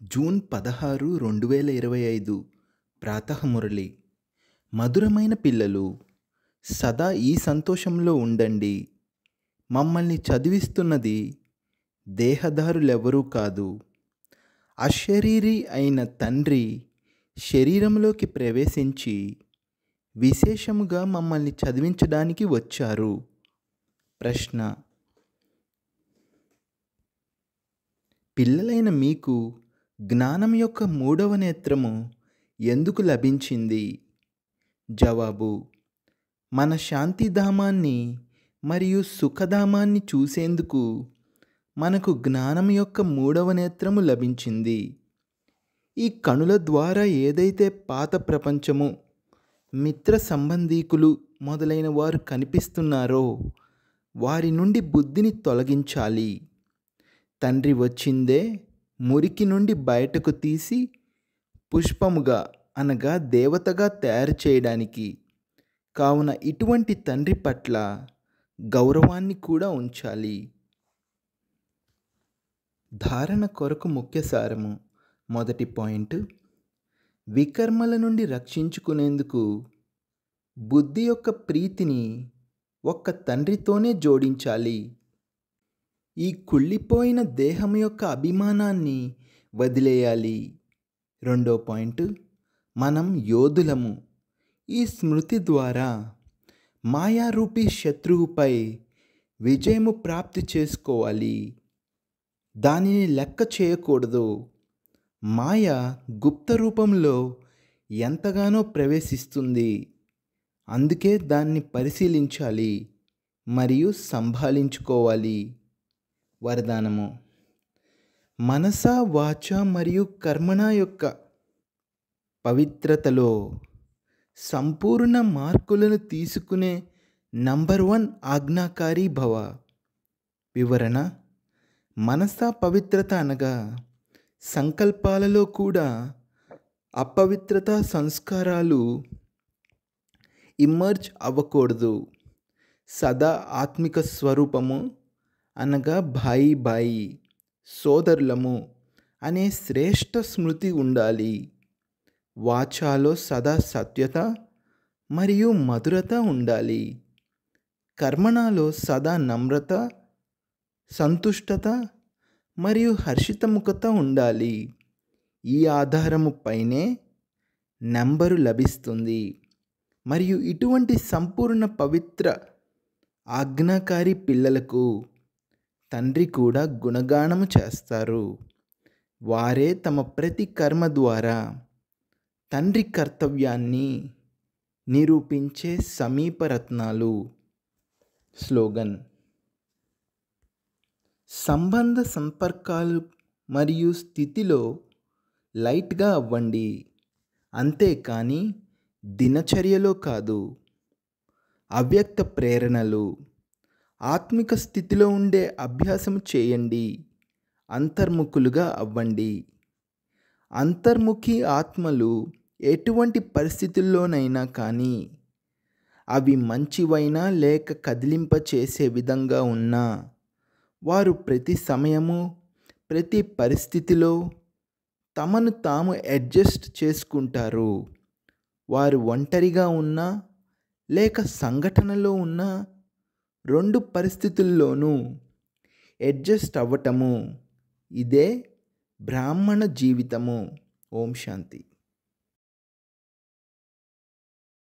June 16, 2025 ప్రాతఃమురళి. మధురమైన పిల్లలు, సదా ఈ సంతోషంలో ఉండండి. మమ్మల్ని చదివిస్తున్నది దేహదారులెవరూ కాదు, అశరీరి అయిన తండ్రి శరీరంలోకి ప్రవేశించి విశేషముగా మమ్మల్ని చదివించడానికి వచ్చారు. ప్రశ్న: పిల్లలైన మీకు జ్ఞానం యొక్క మూడవ నేత్రము ఎందుకు లభించింది? జవాబు: మన శాంతిధామాన్ని మరియు సుఖధామాన్ని చూసేందుకు మనకు జ్ఞానం యొక్క మూడవ నేత్రము లభించింది. ఈ కనుల ద్వారా ఏదైతే పాత ప్రపంచము, మిత్ర సంబంధీకులు మొదలైన వారు కనిపిస్తున్నారో వారి నుండి బుద్ధిని తొలగించాలి. తండ్రి వచ్చిందే మురికి నుండి బయటకు తీసి పుష్పముగా అనగా దేవతగా తయారు చేయడానికి. కావున ఇటువంటి తండ్రి పట్ల గౌరవాన్ని కూడా ఉంచాలి. ధారణ కొరకు ముఖ్య సారము. మొదటి పాయింట్: వికర్మల నుండి రక్షించుకునేందుకు బుద్ధి యొక్క ప్రీతిని ఒక్క తండ్రితోనే జోడించాలి. ఈ కుళ్ళిపోయిన దేహం యొక్క అభిమానాన్ని వదిలేయాలి. రెండో పాయింట్: మనం యోధులము. ఈ స్మృతి ద్వారా మాయారూపి శత్రువుపై విజయము ప్రాప్తి చేసుకోవాలి. దానిని లెక్క చేయకూడదు. మాయ గుప్త రూపంలో ఎంతగానో ప్రవేశిస్తుంది. అందుకే దాన్ని పరిశీలించాలి మరియు సంభాళించుకోవాలి. వరదానము: మనస, వాచ మరియు కర్మణ యొక్క పవిత్రతలో సంపూర్ణ మార్కులను తీసుకునే నంబర్ 1 ఆజ్ఞాకారి భవ. వివరణ: మనస పవిత్రత అనగా సంకల్పాలలో కూడా అపవిత్రత సంస్కారాలు ఇమ్మర్జ్ అవ్వకూడదు. సదా ఆత్మిక స్వరూపము అనగా భాయి భాయి, సోదరులము అనే శ్రేష్ఠ స్మృతి ఉండాలి. వాచాలో సదా సత్యత మరియు మధురత ఉండాలి. కర్మణలో సదా నమ్రత, సంతుష్టత మరియు హర్షితముఖత ఉండాలి. ఈ ఆధారము పైనే నెంబరు లభిస్తుంది. మరియు ఇటువంటి సంపూర్ణ పవిత్ర ఆజ్ఞాకారి పిల్లలకు తండ్రి కూడా గుణగానము చేస్తారు. వారే తమ ప్రతి కర్మ ద్వారా తండ్రి కర్తవ్యాన్ని నిరూపించే సమీప రత్నాలు. స్లోగన్: సంబంధ సంపర్కాలు మరియు స్థితిలో లైట్గా అవ్వండి, అంతేకాని దినచర్యలో కాదు. అవ్యక్త ప్రేరణలు. ఆత్మిక స్థితిలో ఉండే అభ్యాసం చేయండి. అంతర్ముఖులుగా అవ్వండి. అంతర్ముఖి ఆత్మలు ఎటువంటి పరిస్థితుల్లోనైనా కానీ, అవి మంచివైనా లేక కదిలింప చేసే విధంగా ఉన్నా, వారు ప్రతి సమయము ప్రతి పరిస్థితిలో తమను తాము అడ్జస్ట్ చేసుకుంటారు. వారు ఒంటరిగా ఉన్నా లేక సంఘటనలో ఉన్నా 2 పరిస్థితుల్లోనూ అడ్జస్ట్ అవ్వటము, ఇదే బ్రాహ్మణ జీవితము. ఓం శాంతి.